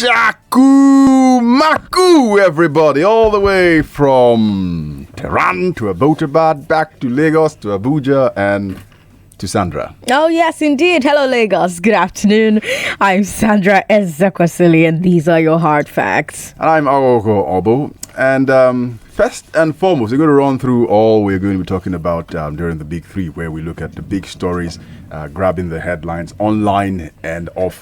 Shaku Maku, everybody, all the way from Tehran to Abbottabad, back to Lagos, to Abuja, and to Sandra. Oh, yes, indeed. Hello, Lagos. Good afternoon. I'm Sandra Ezekwesili, and these are your hard facts. And I'm Aghogho Oboh. And first and foremost, we're going to run through all we're going to be talking about during the Big Three, where we look at the big stories, grabbing the headlines online and offline.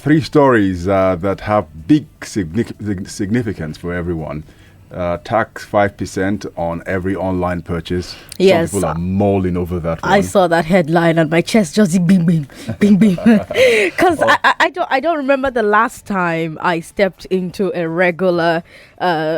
Three stories that have big significance for everyone. Tax 5% on every online purchase. Yes. Some people are mulling over that one. I saw that headline and my chest just bing, bing, bing, bing. Because I don't remember the last time I stepped into a regular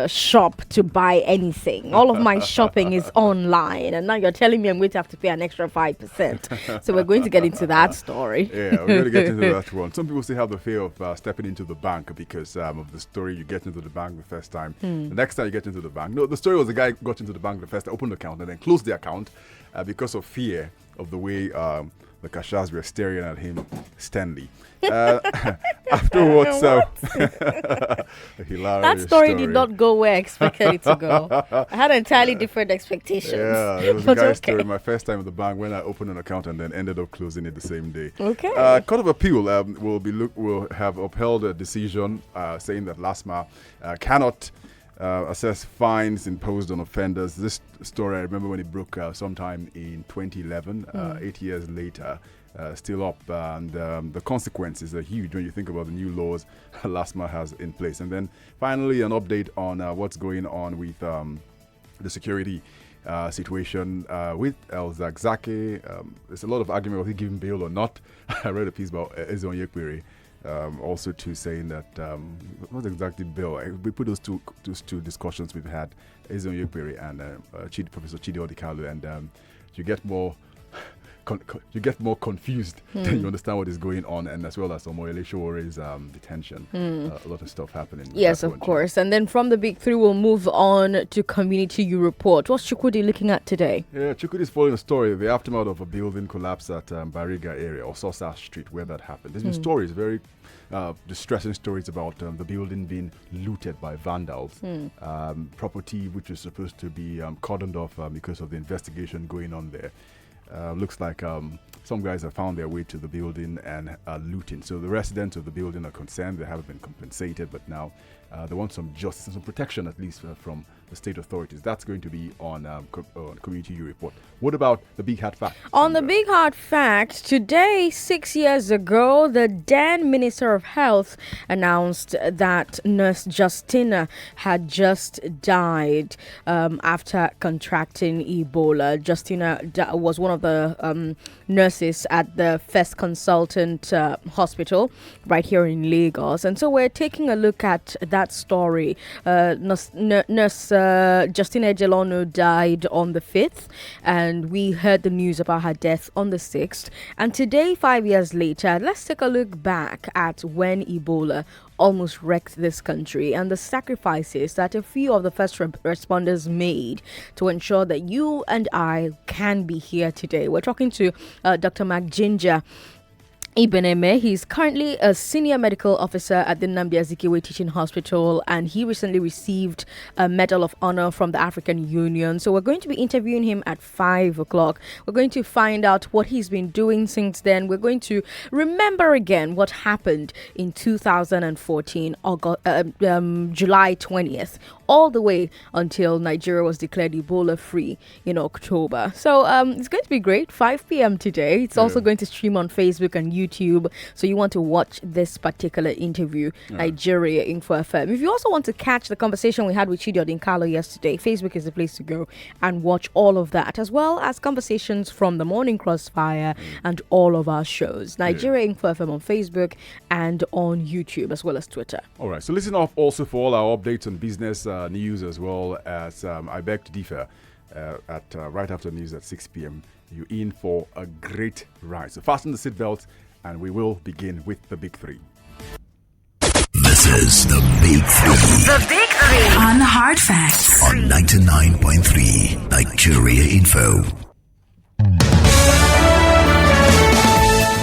shop to buy anything. All of my shopping is online, and now you're telling me I'm going to have to pay an extra 5%. So we're going to get into that story. Yeah, we're going to get into that one. Some people still have the fear of stepping into the bank because of the story. You get into the bank the first time. The next time you get into the bank. No, the story was the guy got into the bank the first time, opened the account, and then closed the account because of fear of the way the cashiers were staring at him sternly. Afterwards, hilarious that story did not go where I expected it to go. I had entirely different expectations. Yeah, it was a guy's story. My first time at the bank when I opened an account and then ended up closing it the same day. Okay. Court of Appeal will have upheld a decision saying that LASMA cannot assess fines imposed on offenders. This story, I remember when it broke sometime in 2011, 8 years later, still up. And the consequences are huge when you think about the new laws LASMA has in place. And then finally, an update on what's going on with the security situation with Ezekwesili. There's a lot of argument whether he given bail or not. I read a piece about Ezekwesili. Also to saying that not exactly bail. We put those two discussions we've had, Ezekwesili and Professor Chidi Odikalu, and you get more confused than you understand what is going on, and as well as Omoyele Showore's detention. A lot of stuff happening. Yes, of course. And then from the Big Three, we'll move on to Community U Report. What's Chukwudi looking at today? Yeah, Chukwudi is following a story, the aftermath of a building collapse at Bariga area, or Sosa Street, where that happened. There's been stories, very distressing stories about the building being looted by vandals. Property which is supposed to be cordoned off because of the investigation going on there. Looks like some guys have found their way to the building and are looting. So the residents of the building are concerned. They haven't been compensated, but now they want some justice and some protection, at least from the state authorities. That's going to be on Community U Report. What about the Big Hard Fact? On the Big Hard Fact, today, 6 years ago, the then Minister of Health announced that Nurse Justina had just died after contracting Ebola. Justina was one of the nurses at the First Consultant Hospital right here in Lagos. And so we're taking a look at that story. Nurse Justina Ejelono died on the 5th, and we heard the news about her death on the 6th. And today, 5 years later, let's take a look back at when Ebola almost wrecked this country and the sacrifices that a few of the first responders made to ensure that you and I can be here today. We're talking to Dr. Ginger Ibeneme. He's currently a senior medical officer at the Nnamdi Azikiwe Teaching Hospital, and he recently received a Medal of Honor from the African Union. So we're going to be interviewing him at 5 o'clock. We're going to find out what he's been doing since then. We're going to remember again what happened in 2014, July 20th, all the way until Nigeria was declared Ebola free in October. So it's going to be great. 5 p.m. today. It's also going to stream on Facebook and YouTube. So you want to watch this particular interview, Nigeria Info FM. If you also want to catch the conversation we had with Chidi Odikalu yesterday, Facebook is the place to go and watch all of that, as well as conversations from the Morning Crossfire and all of our shows. Nigeria Info FM on Facebook and on YouTube, as well as Twitter. All right. So listen off also for all our updates on business news, as well as I beg to differ at right after news at 6 p.m. You're in for a great ride. So fasten the seatbelts, and we will begin with the Big Three. This is the Big Three. The Big Three. On Hard Facts. On 99.3 Nigeria Info.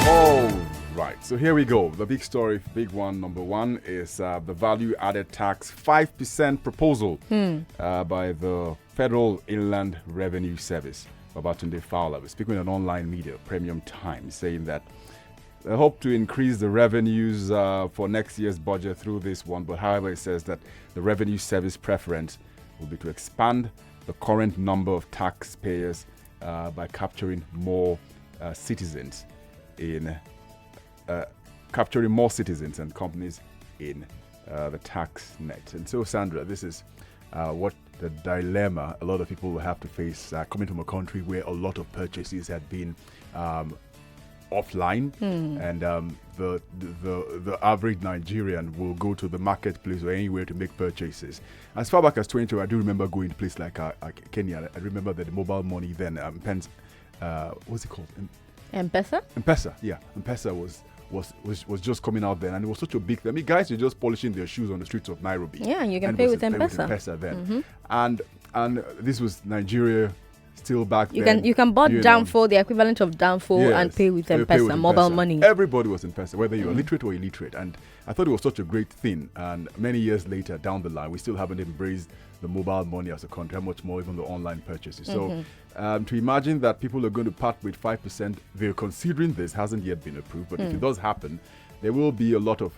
All right. So here we go. The big story, big one, number one, is the value-added tax 5% proposal by the Federal Inland Revenue Service. Babatunde Fowler was speaking on online media, Premium Times, saying that they hope to increase the revenues for next year's budget through this one. But however, it says that the revenue service preference will be to expand the current number of taxpayers by capturing more citizens and companies in the tax net. And so, Sandra, this is what the dilemma a lot of people will have to face coming from a country where a lot of purchases had been offline, and the average Nigerian will go to the marketplace or anywhere to make purchases. As far back as 2020, I do remember going to places like Kenya. I remember that the mobile money then, what's it called? M-Pesa? M-Pesa, yeah. M-Pesa was just coming out then, and it was such a big thing. I mean, guys were just polishing their shoes on the streets of Nairobi. Yeah, you can pay with M-Pesa. Then. And this was Nigeria still back then. You can buy Danfo, the equivalent of Danfo, and pay with M-Pesa, mobile money. Everybody was M-Pesa, whether you're literate or illiterate. And I thought it was such a great thing. And many years later, down the line, we still haven't embraced the mobile money as a country, how much more even the online purchases. So to imagine that people are going to part with 5%, they're considering this, hasn't yet been approved. But if it does happen, there will be a lot of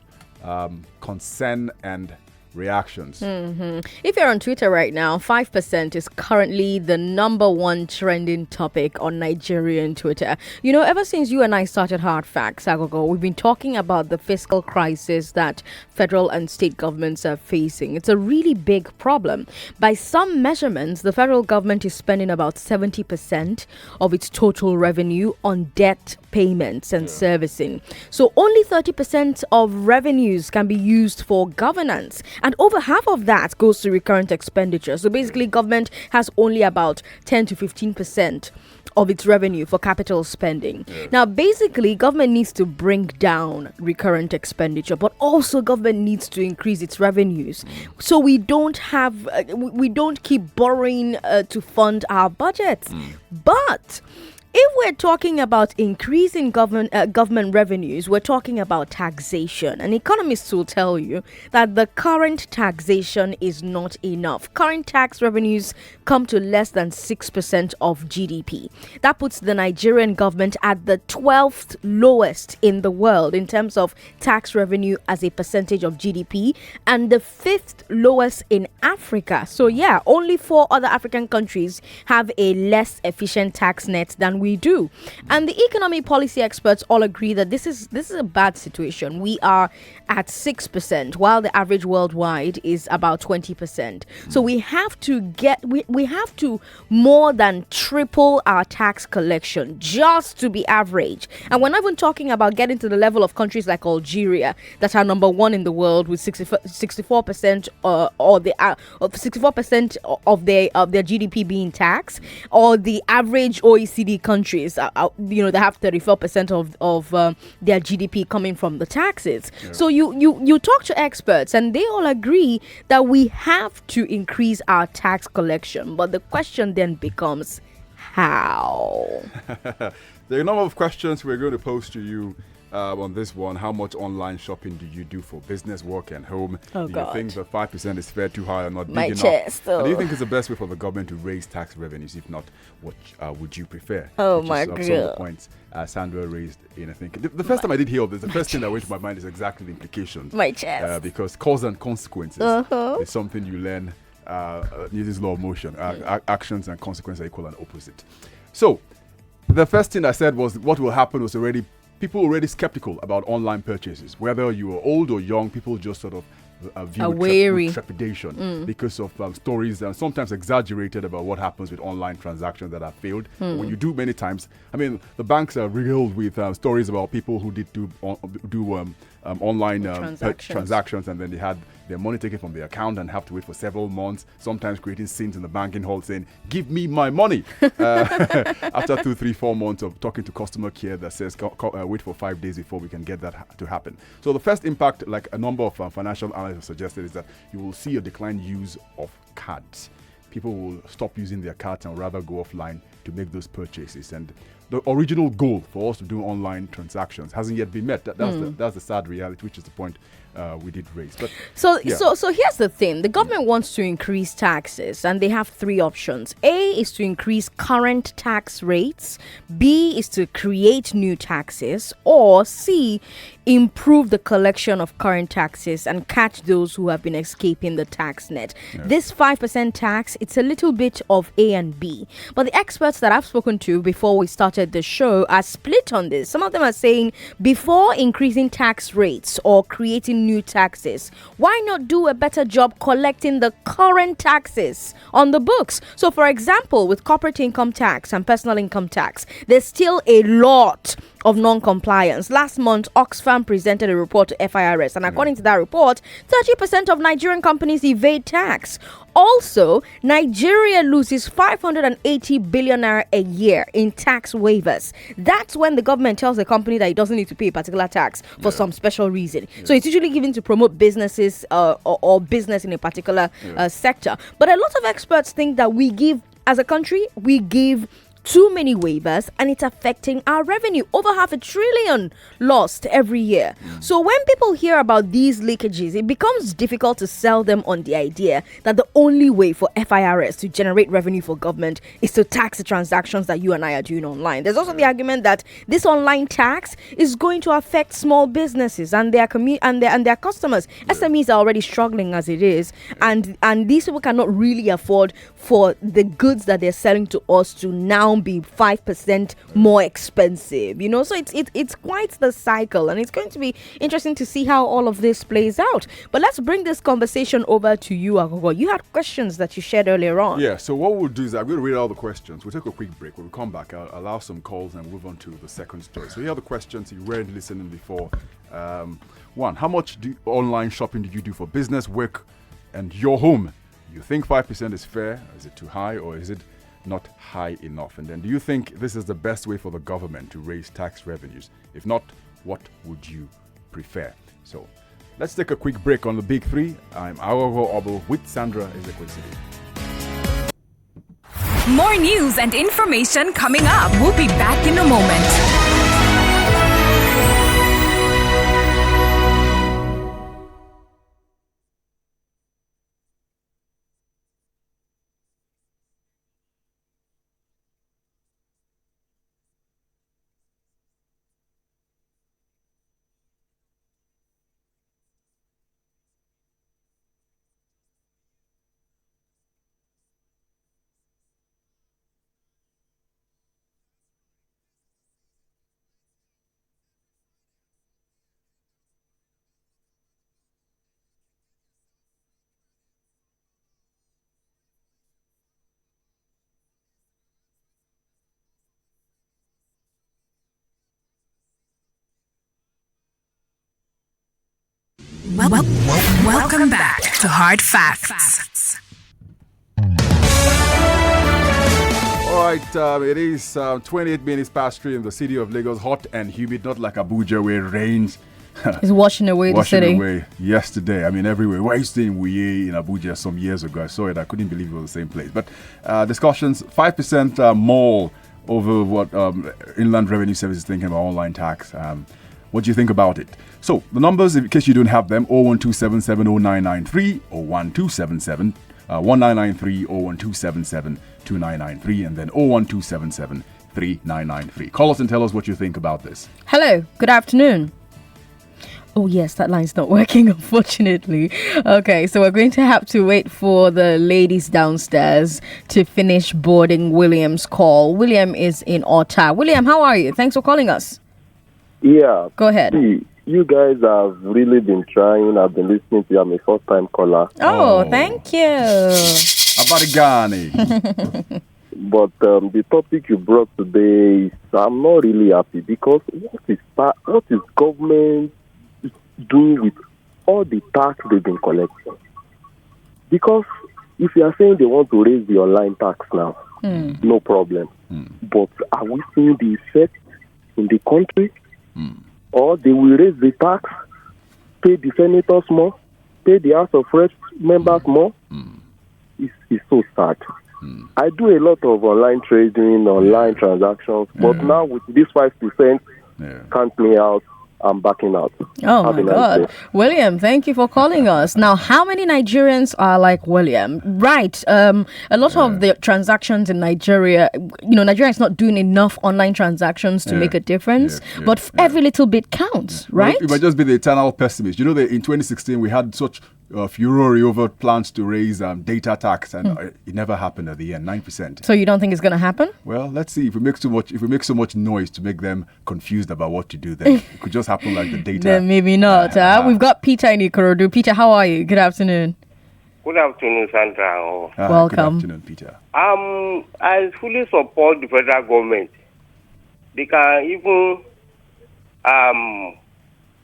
concern and reactions. If you're on Twitter right now, 5% is currently the number one trending topic on Nigerian Twitter. You know, ever since you and I started Hard Facts, Aghogho, we've been talking about the fiscal crisis that federal and state governments are facing. It's a really big problem. By some measurements, the federal government is spending about 70% of its total revenue on debt payments and servicing. So only 30% of revenues can be used for governance. And over half of that goes to recurrent expenditure. So basically, government has only about 10 to 15% of its revenue for capital spending. Now, basically, government needs to bring down recurrent expenditure, but also government needs to increase its revenues. So we don't keep borrowing to fund our budgets. But if we're talking about increasing government revenues, we're talking about taxation. And economists will tell you that the current taxation is not enough. Current tax revenues come to less than 6% of GDP. That puts the Nigerian government at the 12th lowest in the world in terms of tax revenue as a percentage of GDP, and the 5th lowest in Africa. So yeah, only 4 other African countries have a less efficient tax net than we do. And the economic policy experts all agree that this is a bad situation. We are at 6%, while the average worldwide is about 20%. So we have to more than triple our tax collection just to be average. And we're not even talking about getting to the level of countries like Algeria that are number one in the world with 64% or the 64% of their GDP being taxed, or the average OECD countries, they have 34% of their GDP coming from the taxes. Yeah. So you talk to experts and they all agree that we have to increase our tax collection. But the question then becomes, how? There are a number of questions we're going to pose to you on this one. How much online shopping do you do for business, work, and home? Do you think that 5% is fair, too high, or not big enough? And do you think it's the best way for the government to raise tax revenues? If not, what would you prefer? Oh, my God. Some of the points Sandra raised in, I think. The first time I did hear of this, the first thing that went to my mind is exactly the implications. My chest. Because cause and consequences is something you learn Newton's law of motion. Actions and consequences are equal and opposite. So, the first thing I said was what will happen was people were already skeptical about online purchases. Whether you were old or young, people just sort of view with trepidation because of stories and sometimes exaggerated about what happens with online transactions that have failed. When you do many times, I mean, the banks are riddled with stories about people who did do online transactions, and then they had their money taken from their account and have to wait for several months, sometimes creating scenes in the banking hall saying, "Give me my money." After 2, 3, 4 months of talking to customer care that says, wait for 5 days before we can get that to happen. So the first impact, like a number of financial analysts have suggested, is that you will see a declined use of cards. People will stop using their cards and rather go offline to make those purchases. And the original goal for us to do online transactions hasn't yet been met. That's the sad reality, which is the point we did raise. But so here's the thing: the government wants to increase taxes, and they have three options. A is to increase current tax rates. B is to create new taxes, or C, improve the collection of current taxes and catch those who have been escaping the tax net. This 5% tax, it's a little bit of A and B. But the experts that I've spoken to before we started the show are split on this. Some of them are saying before increasing tax rates or creating new taxes, why not do a better job collecting the current taxes on the books? So, for example, with corporate income tax and personal income tax, there's still a lot of non-compliance. Last month, Oxfam presented a report to FIRS, and according to that report, 30% of Nigerian companies evade tax. Also, Nigeria loses 580 billion naira a year in tax waivers. That's when the government tells the company that it doesn't need to pay a particular tax for some special reason. So it's usually given to promote businesses or business in a particular sector. But a lot of experts think that as a country, we give too many waivers, and it's affecting our revenue. Over 500 billion lost every year. So when people hear about these leakages, it becomes difficult to sell them on the idea that the only way for FIRS to generate revenue for government is to tax the transactions that you and I are doing online. There's also the argument that this online tax is going to affect small businesses and their their customers. SMEs are already struggling as it is, and these people cannot really afford for the goods that they're selling to us to now be 5% more expensive, so it's quite the cycle, and it's going to be interesting to see how all of this plays out. But let's bring this conversation over to you, Aghogho. You had questions that you shared earlier on. Yeah, so what we'll do is I'm going to read all the questions. We'll take a quick break. When we come back, I'll allow some calls and move on to the second story. So here are the questions you weren't listening before. One, how much online shopping did you do for business, work, and your home? You think 5% is fair? Is it too high, or is it not high enough? And then, do you think this is the best way for the government to raise tax revenues? If not, what would you prefer? So let's take a quick break on the Big Three. I'm Aghogho Oboh with Sandra Ezekwesili. More news and information coming up. We'll be back in a moment. Welcome back to Hard Facts. All right, it is 28 minutes past 3 in the city of Lagos, hot and humid, not like Abuja where it rains. It's washing away the city. Washing away yesterday. I mean, everywhere. Why are you staying in Wuye in Abuja some years ago? I saw it. I couldn't believe it was the same place. But discussions, 5% more over what Inland Revenue Service is thinking about online tax. What do you think about it? So, the numbers, in case you don't have them, 012770993, 01277 1993, 01277 2993, and then 01277 3993. Call us and tell us what you think about this. Hello, good afternoon. Oh yes, that line's not working, unfortunately. Okay, so we're going to have to wait for the ladies downstairs to finish boarding William's call. William is in Otta. William, how are you? Thanks for calling us. Yeah. Go ahead. See, you guys have really been trying. I've been listening to you. I'm a first-time caller. Oh, thank you. Abarigani. But the topic you brought today, is, I'm not really happy because what is government doing with all the tax they've been collecting? Because if you are saying they want to raise the online tax now, no problem. But are we seeing the effect in the country? Or they will raise the tax, pay the senators more, pay the House of Reps members more? It's so sad. I do a lot of online trading, online transactions, but now with this 5%, count me out. I'm backing out. Oh Have my a nice God. day. William, thank you for calling us. Now, how many Nigerians are like William? Right. A lot of the transactions in Nigeria, Nigeria is not doing enough online transactions to make a difference, but every little bit counts, right? Well, it might just be the eternal pessimist. In 2016, we had such furore over plans to raise data tax, and it never happened at the end, 9%. So you don't think it's going to happen? Well, let's see. If we make so much noise to make them confused about what to do, then it could just happen like the data. Then maybe not. We've got Peter in Ikorodu. Peter, how are you? Good afternoon. Good afternoon, Sandra. Welcome. Good afternoon, Peter. I fully support the federal government. They can even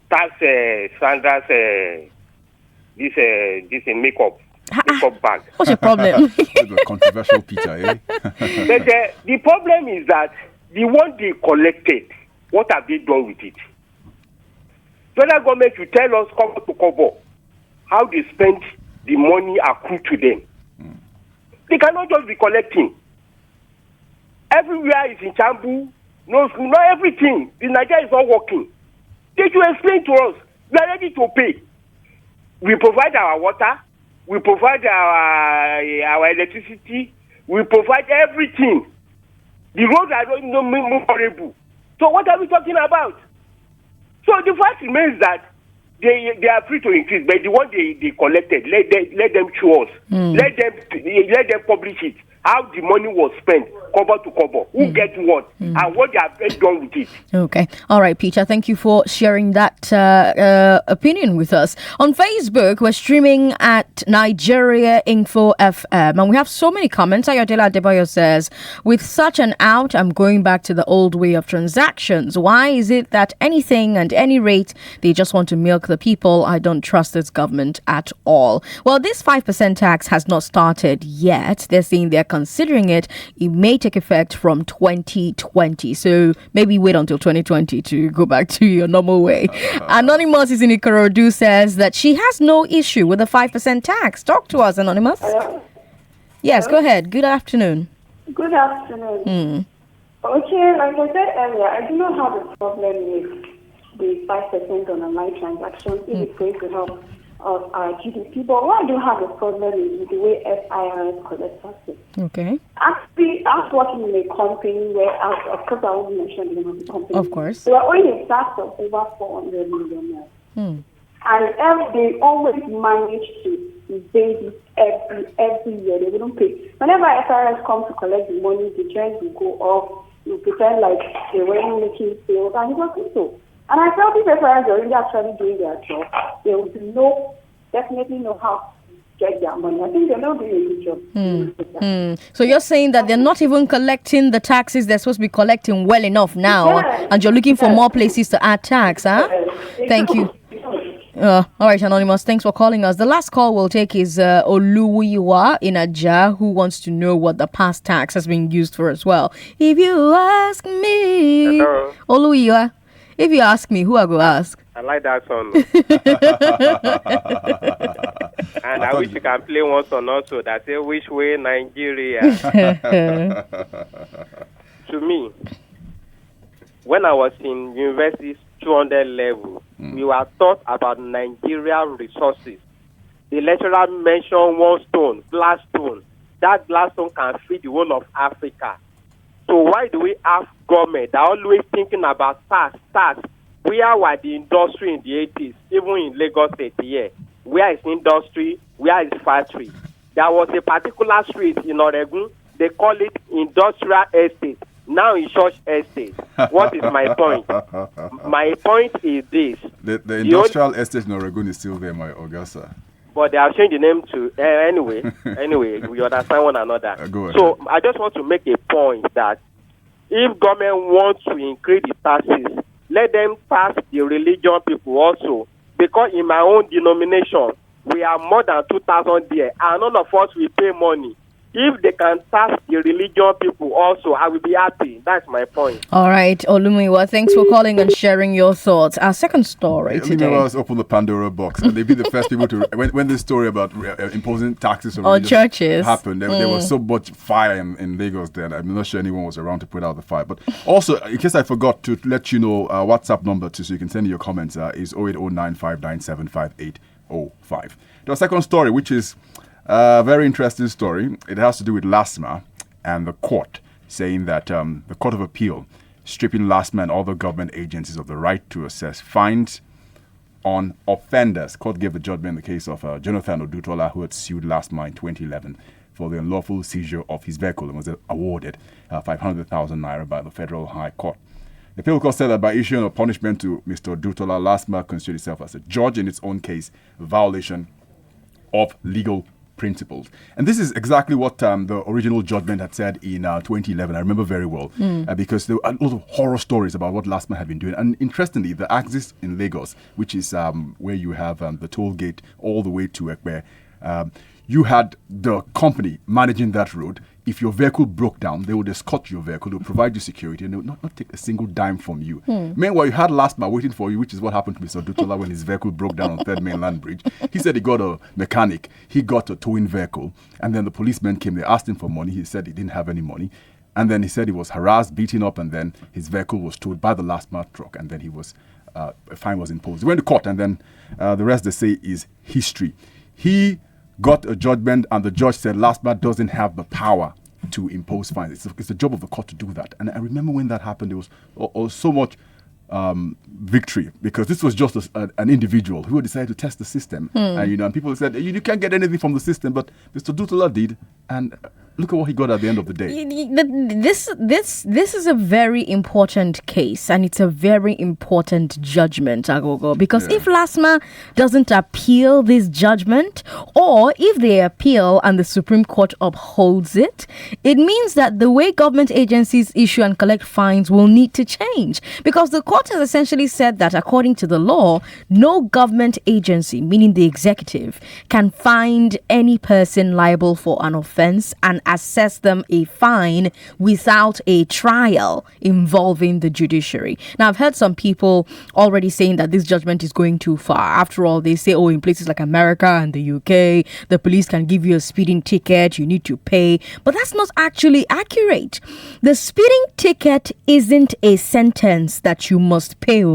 tax Sandra's this makeup bag. What's your problem? Controversial, Peter, eh? But the problem is that the one they collected, what have they done with it? Federal government should tell us cover to cover how they spend the money accrued to them. They cannot just be collecting. Everywhere is in shambles. No, not everything. The Nigeria is not working. They should explain to us. We are ready to pay. We provide our water. We provide our electricity. We provide everything. The roads are not movable. So what are we talking about? So the fact remains that they are free to increase, but the one they collected, let them show us. Let them publish it. How the money was spent, cover to cover, who gets what, and what they have done with it. Okay. All right, Peter. Thank you for sharing that opinion with us. On Facebook, we're streaming at Nigeria Info FM, and we have so many comments. Ayodele Adebayo says, with such an out, I'm going back to the old way of transactions. Why is it that anything and any rate, they just want to milk the people? I don't trust this government at all. Well, this 5% tax has not started yet. They're saying they're considering it. It may take effect from 2020. So maybe wait until 2020 to go back to your normal way. Anonymous is in Ikorodu, says that she has no issue with the 5% tax. Talk to us, Anonymous. Hello? Yes, go ahead. Good afternoon. Good afternoon. Okay, like I said earlier, I do not have a problem with the 5% on online transactions if it's going to help our GDP. But what I do have a problem is with the way FIRS collects taxes. Okay. Actually, I was working in a company where, of course, I won't mention the name of the company. Of course. They were owing a tax of over 400 million. And they always manage to pay this every year. They wouldn't pay. Whenever FIRS comes to collect the money, the trend will go up. You pretend like they weren't making sales, and it wasn't so. And I felt if FIRS are already actually doing their job, they would definitely know how to get their money. I think they're not doing a good job. So you're saying that they're not even collecting the taxes they're supposed to be collecting well enough now, and you're looking for more places to add tax, huh? Thank you. All right, Anonymous, thanks for calling us. The last call we'll take is Oluwiwa in Aja, who wants to know what the past tax has been used for as well. If you ask me, Hello. Oluwiwa, if you ask me, who I go ask? I like that song. And I wish you can play one song also that say, which way Nigeria? To me, when I was in university's 200 level, we were taught about Nigerian resources. The lecturer mentioned one stone, glass stone. That glass stone can feed the whole of Africa. So why do we have government that are always thinking about tax? Where were the industry in the 80s, even in Lagos State here? Where is industry? Where is factory? There was a particular street in Oregon, they call it industrial estate. Now in church estate. What is my point? My point is this. The industrial estate in Oregon is still there, my Augusta. But they have changed the name to anyway, we understand one another. Go ahead. So I just want to make a point that if government wants to increase the taxes, let them tax the religion people also. Because in my own denomination, we are more than 2,000 there, and none of us will pay money. If they can tax the religion people also, I will be happy. That's my point. All right, Olumiwa, thanks for calling and sharing your thoughts. Our second story today. Let's open the Pandora box. And they'd be the first people to, when this story about imposing taxes or churches happened, there was so much fire in Lagos then. I'm not sure anyone was around to put out the fire. But also, in case I forgot to let you know, WhatsApp number too, so you can send your comments, is 08095975805. The second story, which is a very interesting story. It has to do with LASMA and the court saying that the Court of Appeal stripping LASMA and other government agencies of the right to assess fines on offenders. Court gave a judgment in the case of Jonathan Odutola, who had sued LASMA in 2011 for the unlawful seizure of his vehicle and was awarded 500,000 naira by the Federal High Court. The appeal court said that by issuing a punishment to Mr. Odutola, LASMA constituted itself as a judge in its own case, a violation of legal principles. And this is exactly what the original judgment had said in 2011. I remember very well because there were a lot of horror stories about what LASMA had been doing. And interestingly, the axis in Lagos, which is where you have the toll gate all the way to Ekpe, you had the company managing that road. If your vehicle broke down, they would escort your vehicle, they would provide you security, and they would not take a single dime from you. Meanwhile, you had LASMA waiting for you, which is what happened to Mr. Dutola when his vehicle broke down on 3rd Mainland Bridge. He said he got a mechanic, he got a towing vehicle, and then the policemen came, they asked him for money, he said he didn't have any money, and then he said he was harassed, beaten up, and then his vehicle was towed by the LASMA truck, and then a fine was imposed. He went to court, and then the rest they say is history. He got a judgment, and the judge said LASMA doesn't have the power to impose fines. It's the job of the court to do that. And I remember when that happened, there was so much victory, because this was just an individual who decided to test the system. And people said, you can't get anything from the system, but Mr. Dutola did, and look at what he got at the end of the day. This is a very important case, and it's a very important judgment, Aghogho, because if LASMA doesn't appeal this judgment, or if they appeal and the Supreme Court upholds it, it means that the way government agencies issue and collect fines will need to change, because the court has essentially said that according to the law, no government agency, meaning the executive, can find any person liable for an offense and assess them a fine without a trial involving the judiciary. Now, I've heard some people already saying that this judgment is going too far. After all, they say, in places like America and the UK, the police can give you a speeding ticket, you need to pay. But that's not actually accurate. The speeding ticket isn't a sentence that you must pay.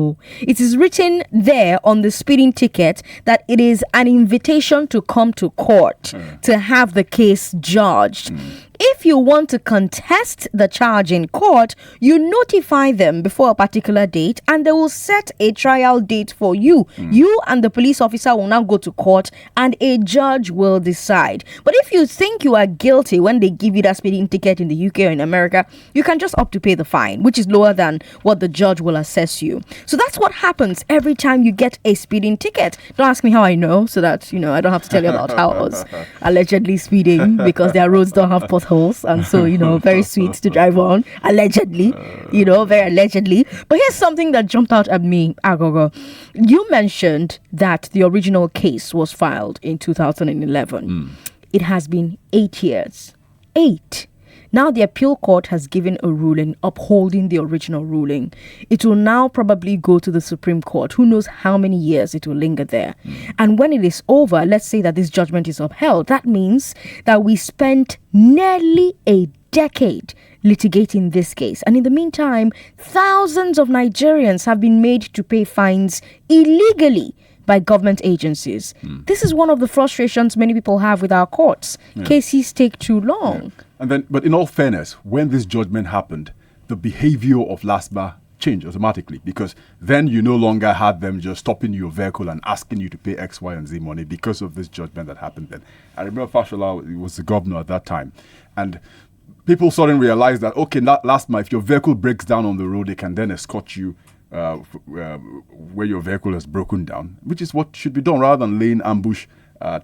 It is written there on the speeding ticket that it is an invitation to come to court to have the case judged. If you want to contest the charge in court, you notify them before a particular date and they will set a trial date for you. You and the police officer will now go to court and a judge will decide. But if you think you are guilty when they give you that speeding ticket in the UK or in America, you can just opt to pay the fine, which is lower than what the judge will assess you. So that's what happens every time you get a speeding ticket. Don't ask me how I know, so that, I don't have to tell you about how I was allegedly speeding, because their roads don't have potholes. And so, very sweet to drive on, allegedly, very allegedly. But here's something that jumped out at me, Aghogho. You mentioned that the original case was filed in 2011. It has been 8 years. 8. Now the appeal court has given a ruling upholding the original ruling. It will now probably go to the Supreme Court. Who knows how many years it will linger there. And when it is over, let's say that this judgment is upheld. That means that we spent nearly a decade litigating this case. And in the meantime, thousands of Nigerians have been made to pay fines illegally by government agencies. This is one of the frustrations many people have with our courts. Cases take too long. And then, but in all fairness, when this judgment happened, the behavior of LASMA changed automatically, because then you no longer had them just stopping your vehicle and asking you to pay X, Y, and Z money because of this judgment that happened then. I remember Fashola was the governor at that time, and people suddenly realized that, LASMA, if your vehicle breaks down on the road, they can then escort you where your vehicle has broken down, which is what should be done rather than laying ambush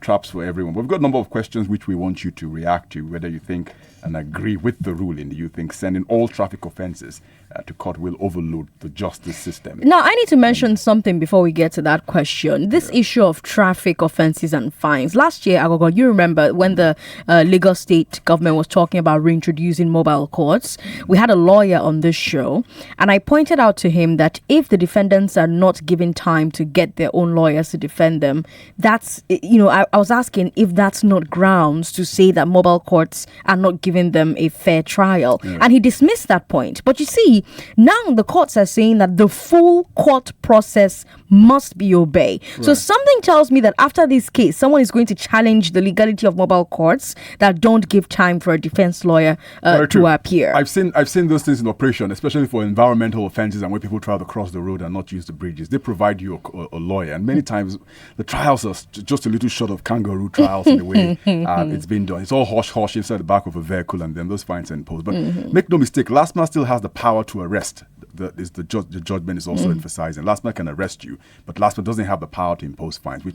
traps for everyone. We've got a number of questions which we want you to react to, whether you think and agree with the ruling. Do you think sending all traffic offences to court will overload the justice system. Now, I need to mention something before we get to that question. This issue of traffic offences and fines. Last year, Aghogho, you remember when the Lagos state government was talking about reintroducing mobile courts, we had a lawyer on this show, and I pointed out to him that if the defendants are not given time to get their own lawyers to defend them, that's, I was asking if that's not grounds to say that mobile courts are not giving them a fair trial. And he dismissed that point. But you see, now the courts are saying that the full court process must be obeyed. Right. So something tells me that after this case, someone is going to challenge the legality of mobile courts that don't give time for a defense lawyer to appear. I've seen those things in operation, especially for environmental offenses and when people try to cross the road and not use the bridges. They provide you a lawyer, and many times the trials are just a little short of kangaroo trials in the way it's been done. It's all hush-hush inside the back of a vehicle, and then those fines are imposed. But make no mistake, LASTMA still has the power to arrest. The judgment is also emphasizing. LASTMA can arrest you, but LASTMA doesn't have the power to impose fines, which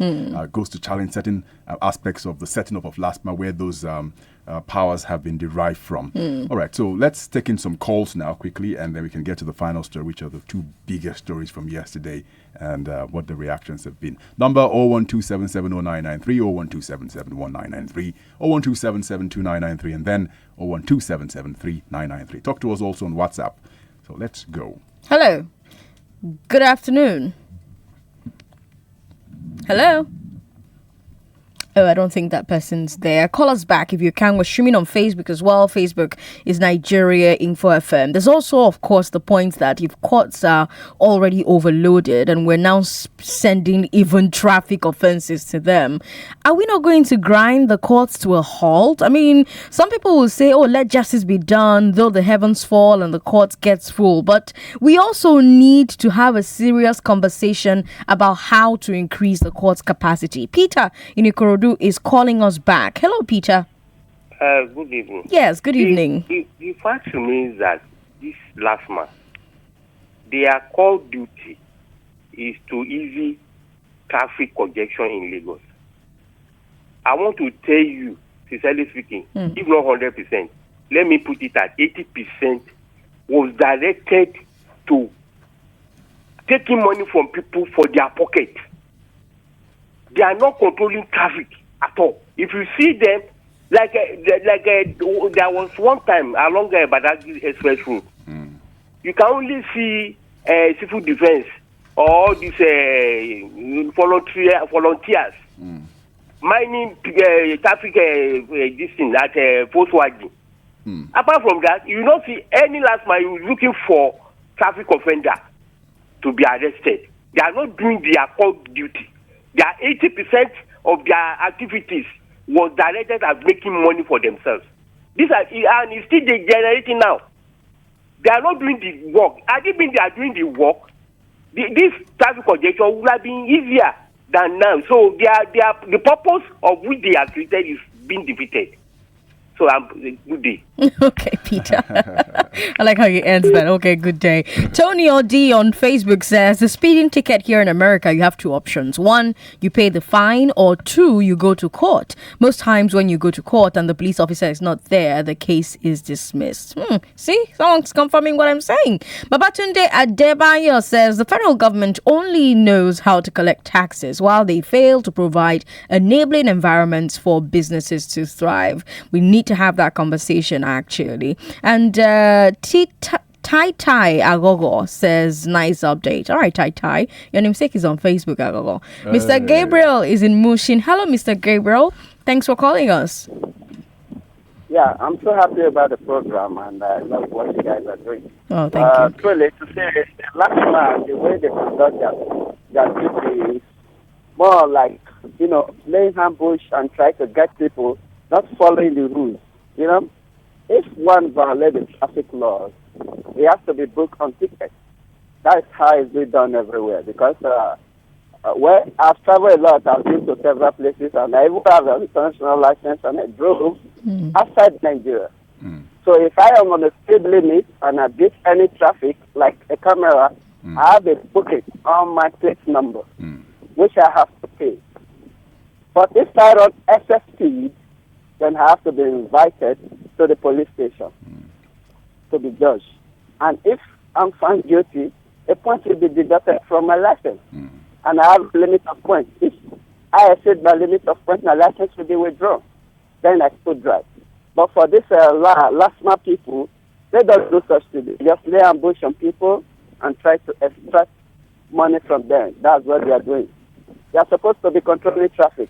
goes to challenge certain aspects of the setting up of LASTMA where those powers have been derived from. All right, so let's take in some calls now quickly, and then we can get to the final story, which are the two biggest stories from yesterday and what the reactions have been. Number 012770993, 012771993, 012772993, and then 012773993. Talk to us also on WhatsApp. So let's go. Hello. Good afternoon. Hello. Oh, I don't think that person's there. Call us back if you can. We're streaming on Facebook as well. Facebook is Nigeria Info FM. There's also, of course, the point that if courts are already overloaded and we're now sending even traffic offenses to them, are we not going to grind the courts to a halt? I mean, some people will say, oh, let justice be done, though the heavens fall and the courts gets full. But we also need to have a serious conversation about how to increase the court's capacity. Peter in Ikorodu is calling us back. Hello, Peter. Good evening. Yes, good evening. The fact remains that this last month, their core duty is to ease traffic congestion in Lagos. I want to tell you, sincerely speaking, if not 100%, let me put it at 80% was directed to taking money from people for their pocket. They are not controlling traffic at all. If you see them, there was one time along the Badagry Express Road, you can only see civil defense or these volunteers mining traffic this thing at Volkswagen. Apart from that, you don't see any last mile looking for traffic offender to be arrested. They are not doing their core duty. Their 80% of their activities was directed at making money for themselves. And it's still generating now. They are not doing the work. Had it been they are doing the work, this traffic congestion would have been easier than now. So the purpose of which they are created is being defeated. So good day. Okay, Peter. I like how you answer that. Okay, good day. Tony O.D. on Facebook says, the speeding ticket here in America, you have two options. One, you pay the fine, or two, you go to court. Most times when you go to court and the police officer is not there, the case is dismissed. See, someone's confirming what I'm saying. Babatunde Adebayo says, the federal government only knows how to collect taxes while they fail to provide enabling environments for businesses to thrive. We need to have that conversation, actually. And Tai Aghogho says, nice update. All right, Tai. Your namesake is on Facebook, Aghogho. Mr. Gabriel is in Mushin. Hello, Mr. Gabriel. Thanks for calling us. Yeah, I'm so happy about the program, and I love what you guys are doing. Oh, thank you. Truly, to say this, last month, the way they conduct their duty is more like, laying ambush and try to get people not following the rules. If one violates the traffic laws, he has to be booked on ticket. That's how it's been done everywhere. Because where I've traveled a lot, I've been to several places, and I even have an international license, and I drove outside Nigeria. So if I am on a speed limit and I beat any traffic, like a camera, I have a booking on my plate number, which I have to pay. But if I run excess speed, then I have to be invited to the police station to be judged. And if I'm found guilty, a point will be deducted from my license. And I have a limit of points. If I exceed my limit of points, my license will be withdrawn. Then I could drive. But for this LASMA people, they don't do such things. They just lay ambush on people and try to extract money from them. That's what they are doing. They are supposed to be controlling traffic,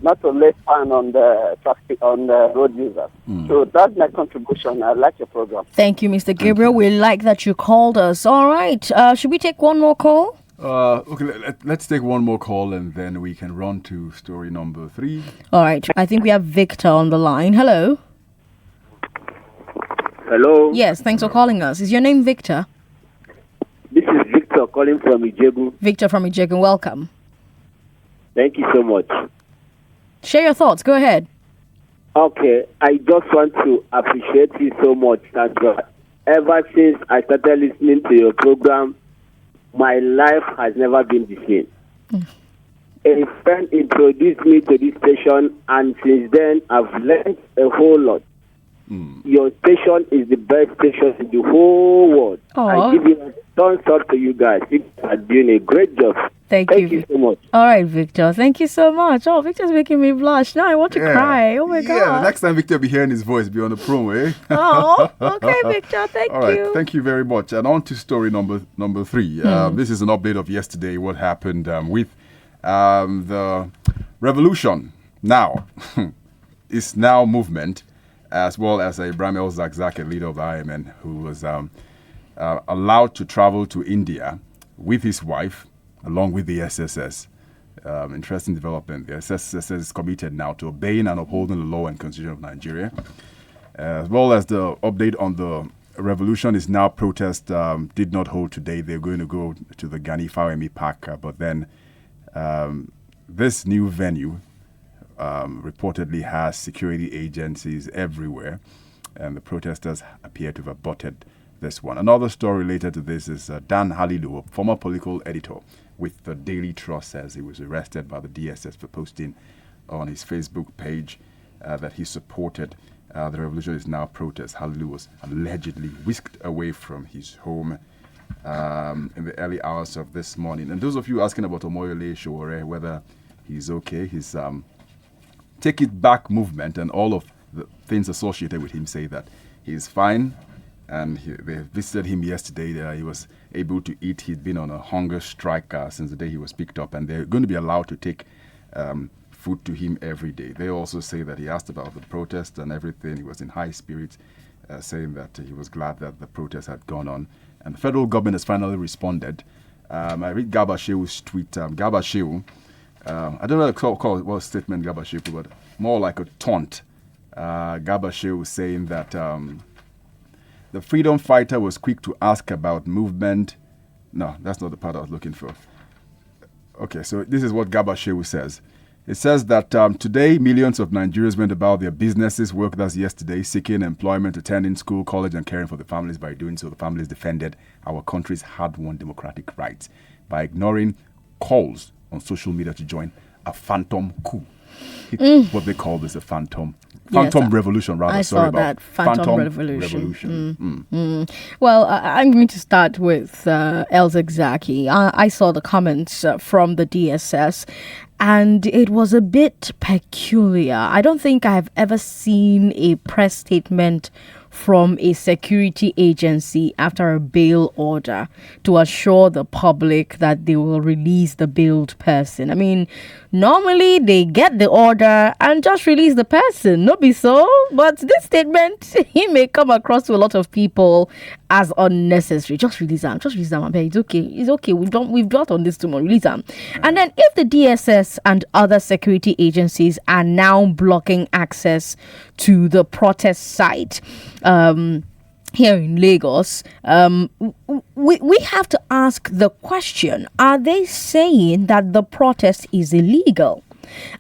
not to lay fine on the traffic on the road users. So that's my contribution. I like your program. Thank you, Mr. Gabriel. We like that you called us. All right. Should we take one more call? Okay, let's take one more call and then we can run to story number 3. All right. I think we have Victor on the line. Hello. Hello. Yes, thanks for calling us. Is your name Victor? This is Victor calling from Ijebu. Victor from Ijegun, welcome. Thank you so much. Share your thoughts. Go ahead. Okay, I just want to appreciate you so much, Sandra. Ever since I started listening to your program, my life has never been the same. A friend introduced me to this station, and since then, I've learned a whole lot. Your station is the best station in the whole world. I give you a thumbs up to you guys. You are doing a great job. Thank you so much. All right, Victor. Thank you so much. Oh, Victor's making me blush. Now I want to cry. Oh, my God. Yeah, the next time Victor will be hearing his voice, be on the promo, eh? Oh, okay, Victor. Thank you. All right, thank you very much. And on to story number 3. This is an update of yesterday, what happened with the revolution. Now, it's now movement, as well as Ibrahim El-Zakzaky, leader of the IMN, who was allowed to travel to India with his wife, along with the SSS. Interesting development. The SSS is committed now to obeying and upholding the law and constitution of Nigeria. As well as the update on the revolution is now protest did not hold today. They're going to go to the Gani Fawemi Park, but then this new venue reportedly has security agencies everywhere, and the protesters appear to have aborted this one. Another story related to this is Dan Halilu, a former political editor with the Daily Trust, says he was arrested by the DSS for posting on his Facebook page that he supported the revolution is now protest. Halilu was allegedly whisked away from his home in the early hours of this morning. And those of you asking about Omoyole Sowore, whether he's okay, his Take It Back movement and all of the things associated with him say that he's fine. And they visited him yesterday. He was able to eat. He'd been on a hunger strike since the day he was picked up. And they're going to be allowed to take food to him every day. They also say that he asked about the protest and everything. He was in high spirits, saying that he was glad that the protest had gone on. And the federal government has finally responded. I read Garba Shewu's tweet. Garba Shewu, I don't know what statement Garba Shewu put, but more like a taunt. Garba Shewu saying that the freedom fighter was quick to ask about movement. No, that's not the part I was looking for. Okay, so this is what Garba Shewu says. It says that today, millions of Nigerians went about their businesses, worked as yesterday, seeking employment, attending school, college, and caring for the families. By doing so, the families defended our country's hard-won democratic rights by ignoring calls on social media to join a phantom coup. What they call this a phantom revolution, rather. I saw that. Phantom revolution. Well, I'm going to start with El-Zakzaky. I saw the comments from the DSS, and it was a bit peculiar. I don't think I've ever seen a press statement from a security agency after a bail order to assure the public that they will release the bailed person. I mean, normally they get the order and just release the person, no be so? But this statement, he may come across to a lot of people as unnecessary. Just release them. It's okay. We've dwelt on this too much. Release them. And then if the DSS and other security agencies are now blocking access to the protest site here in Lagos, we have to ask the question, are they saying that the protest is illegal?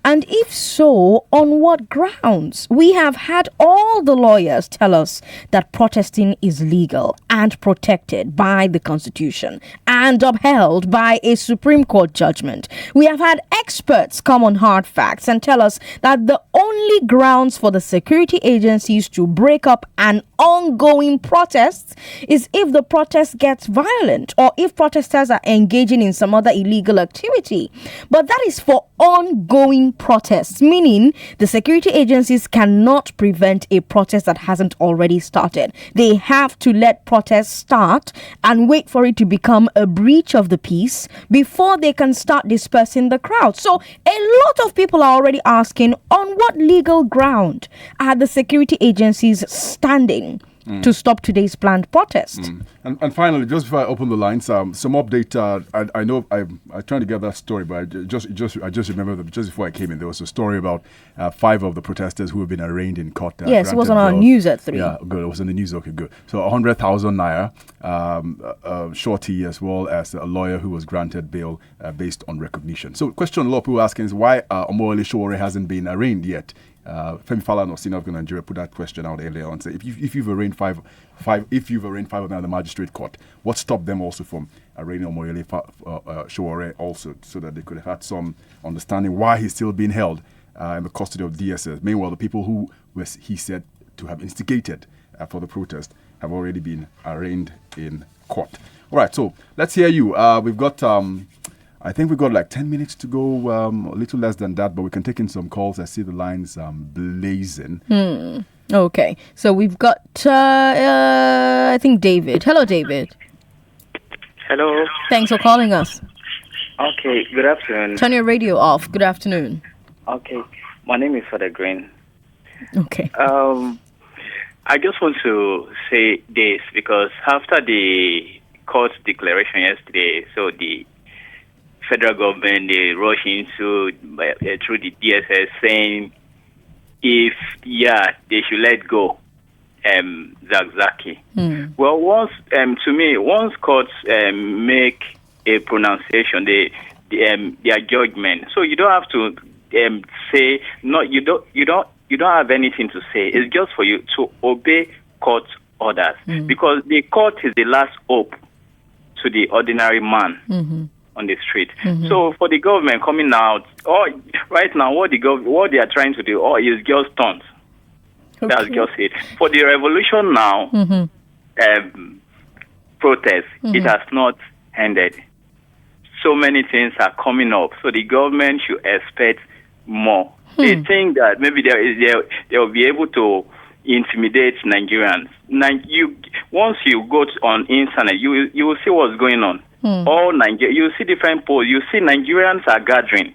And if so, on what grounds? We have had all the lawyers tell us that protesting is legal and protected by the Constitution and upheld by a Supreme Court judgment. We have had experts come on hard facts and tell us that the only grounds for the security agencies to break up an ongoing protest is if the protest gets violent or if protesters are engaging in some other illegal activity. But that is for ongoing protests, meaning the security agencies cannot prevent a protest that hasn't already started. They have to let protests start and wait for it to become a breach of the peace before they can start dispersing the crowd. So a lot of people are already asking, on what legal ground are the security agencies standing to stop today's planned protest? And finally, just before I open the lines, some update. I know I'm trying to get that story, but I just remember that just before I came in, there was a story about 5 of the protesters who have been arraigned in court. Yes, it was on our news at 3. Yeah, good. It was on the news. Okay, good. So 100,000 naira, shorty, as well as a lawyer who was granted bail based on recognition. So, question a lot of people asking is why Omoh Shore hasn't been arraigned yet. Femi Falana of Senior of Nigeria put that question out earlier on. Say if you've arraigned five of them at the magistrate court, what stopped them also from arraigning Omoyele Showore also, so that they could have had some understanding why he's still being held in the custody of DSS. Meanwhile, the people who he said to have instigated for the protest have already been arraigned in court. All right, so let's hear you. We've got. I think we've got like 10 minutes to go, a little less than that, but we can take in some calls. I see the lines blazing. Okay, so we've got, I think, David. Hello, David. Hello. Thanks for calling us. Okay, good afternoon. Turn your radio off. Good afternoon. Okay, my name is Father Green. Okay. I just want to say this because after the court declaration yesterday, so the federal government, they rush into through the DSS saying if they should let go Zakzaki. Well, once courts make a pronunciation, their judgment, so you don't have to say no. You don't have anything to say. It's just for you to obey court orders because the court is the last hope to the ordinary man on the street. So for the government coming out, right now, what they are trying to do, is just stunts. Okay. That's just it. For the revolution now, protest, it has not ended. So many things are coming up. So the government should expect more. They think that maybe they will be able to intimidate Nigerians. Once you go on internet, you will see what's going on. All Nigeria, you see different polls. You see Nigerians are gathering.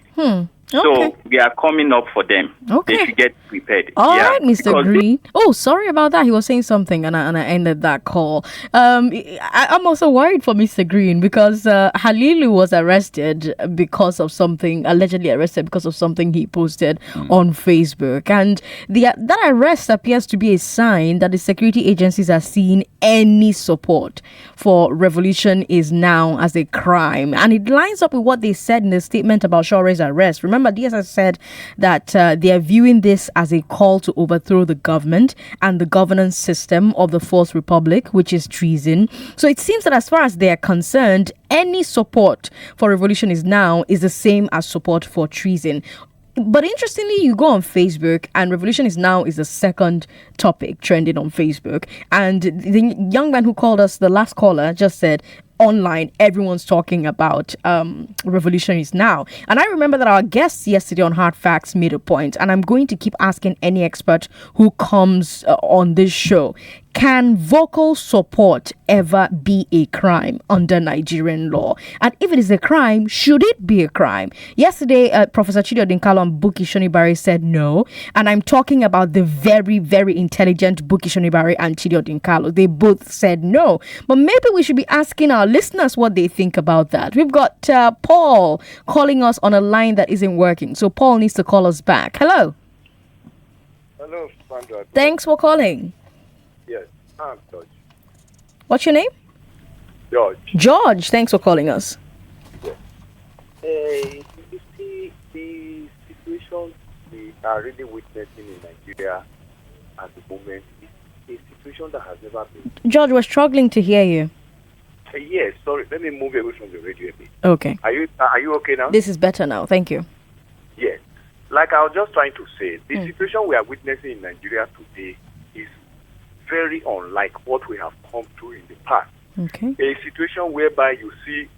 So we are coming up for them. Okay. They should get prepared. All right, Mr. Green. Sorry about that. He was saying something and I ended that call. I'm also worried for Mr. Green because Halilu was allegedly arrested because of something he posted on Facebook. And that arrest appears to be a sign that the security agencies are seeing any support for revolution is now as a crime. And it lines up with what they said in the statement about Shore's arrest. Remember, DSS said that they are viewing this as a call to overthrow the government and the governance system of the Fourth Republic, which is treason. So it seems that as far as they are concerned, any support for revolution is the same as support for treason. But interestingly, you go on Facebook and revolution is the second topic trending on Facebook. And the young man who called us, the last caller, just said, online, everyone's talking about revolution is now. And I remember that our guests yesterday on Hard Facts made a point, and I'm going to keep asking any expert who comes on this show. Can vocal support ever be a crime under Nigerian law? And if it is a crime, should it be a crime? Yesterday, Professor Chidi Odinkalo and Buki Shonibare said no. And I'm talking about the very, very intelligent Buki Shonibare and Chidi Odinkalo. They both said no. But maybe we should be asking our listeners what they think about that. We've got Paul calling us on a line that isn't working. So Paul needs to call us back. Hello. Hello, Sandra. Thanks for calling. Yes, I'm George. What's your name? George. George, thanks for calling us. Yes. You see, the situation we are really witnessing in Nigeria at the moment is a situation that has never been. George, we're struggling to hear you. Yes, sorry. Let me move away from the radio a bit. Okay. Are you okay now? This is better now. Thank you. Yes. Like I was just trying to say, the situation we are witnessing in Nigeria today is very unlike what we have come to in the past. Okay. A situation whereby you see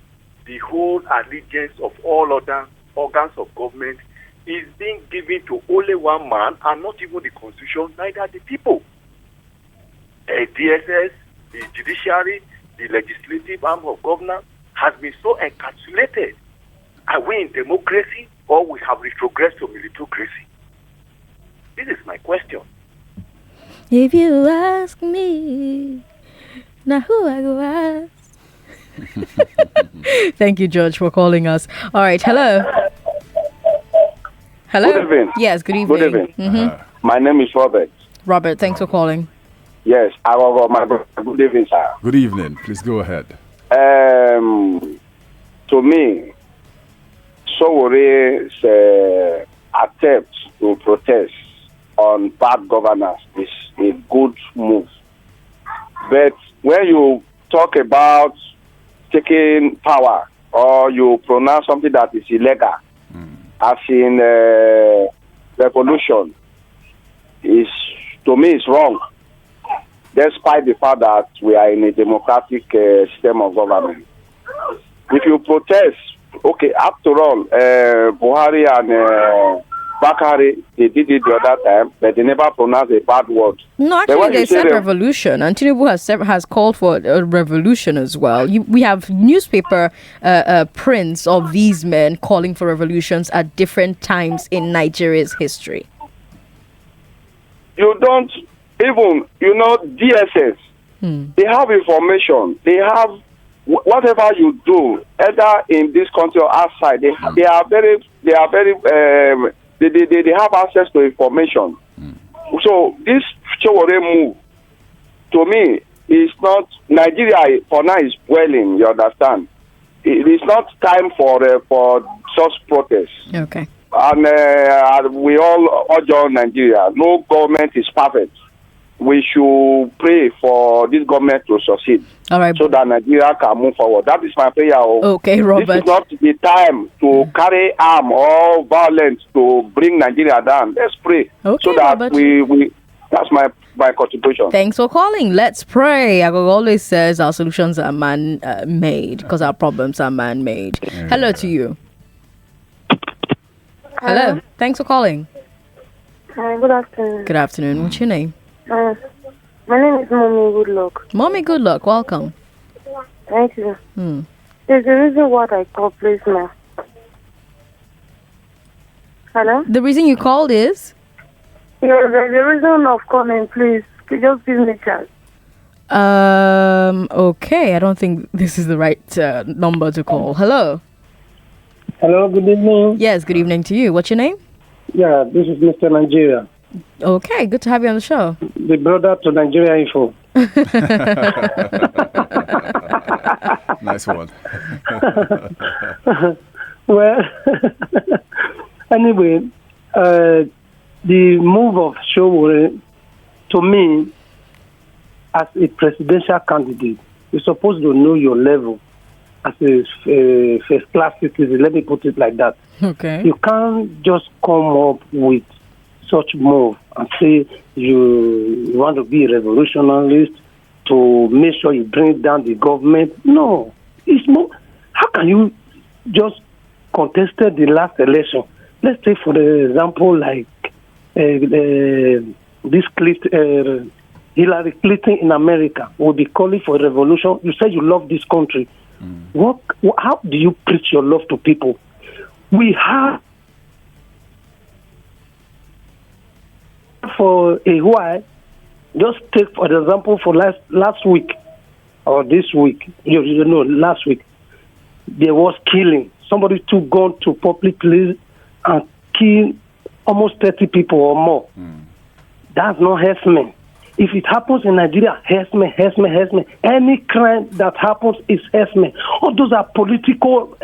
the whole allegiance of all other organs of government is being given to only one man and not even the constitution, neither the people. DSS, the judiciary, the legislative arm of government has been so encapsulated. Are we in democracy or we have retrogressed to militocracy? This is my question. If you ask me, now who I go ask? Thank you, George, for calling us. All right, hello. Hello. Good evening. Yes, good evening. Good evening. Mm-hmm. My name is Robert. Robert, thanks for calling. Yes, Aghogho, my brother. Good evening, sir. Good evening. Please go ahead. To me, Sowore's attempt to protest on bad governance is a good move. But when you talk about taking power or you pronounce something that is illegal, as in revolution, is to me is wrong. Despite the fact that we are in a democratic system of government. If you protest, okay, after all, Buhari and Bakari, they did it the other time, but they never pronounced a bad word. No, actually, they said revolution, and Tinubu has called for a revolution as well. We have newspaper prints of these men calling for revolutions at different times in Nigeria's history. You don't even, DSS, they have information, they have whatever you do, either in this country or outside, they have access to information. So this Sowore move, to me, is not Nigeria for now is boiling. You understand? It is not time for such protests. Okay. And we all urge Nigeria. No government is perfect. We should pray for this government to succeed. All right. So that Nigeria can move forward. That is my prayer. Okay, Robert. This is not the time to carry arm or violence to bring Nigeria down. Let's pray. Okay, so that Robert. we that's my contribution. Thanks for calling. Let's pray. Aghogho always says our solutions are man-made because our problems are man-made. Yeah. Hello to you. Hello. Thanks for calling. Hi, good afternoon. Good afternoon. What's your name? My name is Mommy Goodluck. Mommy Goodluck, welcome. Thank you. There's a reason why I called, please, now. Hello? The reason you called is? Yeah, there's a reason of calling, please. Just give me a chance. Okay. I don't think this is the right number to call. Hello? Hello, good evening. Yes, good evening to you. What's your name? Yeah, this is Mr. Nigeria. Okay, good to have you on the show. The brother to Nigeria Info. Nice one. Well, anyway, the move of Sowore, to me, as a presidential candidate, you're supposed to know your level as a first-class citizen. Let me put it like that. Okay. You can't just come up with such move and say you want to be a revolutionist to make sure you bring down the government. No, it's more. How can you just contested the last election? Let's take for example like this Hillary Clinton in America will be calling for a revolution. You say you love this country. How do you preach your love to people? We have for a while, just take for example for last week or this week, last week, there was killing. Somebody took gun to public place and killed almost 30 people or more. That's not harassment. If it happens in Nigeria, harassment. Any crime that happens is harassment. All those are political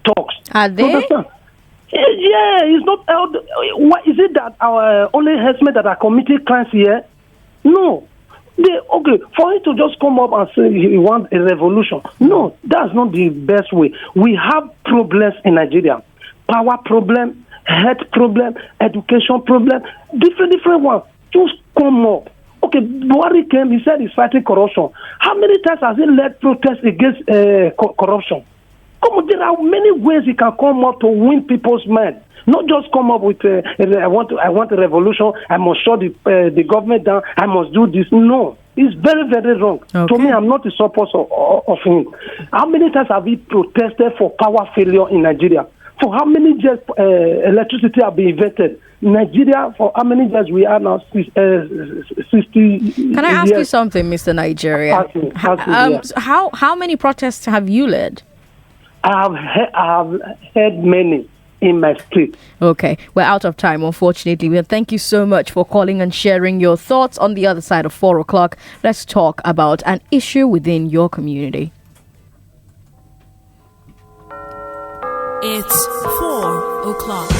talks. Are they? Yeah, it's not. Why is it that our only herdsmen that are committing crimes here? No. For him to just come up and say he wants a revolution. No, that's not the best way. We have problems in Nigeria. Power problem, health problem, education problem, different ones. Just come up. Okay, Buhari came, he said he's fighting corruption. How many times has he led protests against corruption? Come on, there are many ways he can come up to win people's mind. Not just come up with I want a revolution. I must shut the government down. I must do this. No, it's very, very wrong. Okay. To me, I'm not a supporter of him. How many times have we protested for power failure in Nigeria? For how many years electricity have been invented? Nigeria, for how many years we are now? 60. Can I ask you something, Mr. Nigeria? How many protests have you led? I have heard many in my street. Okay, we're out of time, unfortunately. Well, thank you so much for calling and sharing your thoughts. On the other side of 4 o'clock, let's talk about an issue within your community. It's 4 o'clock.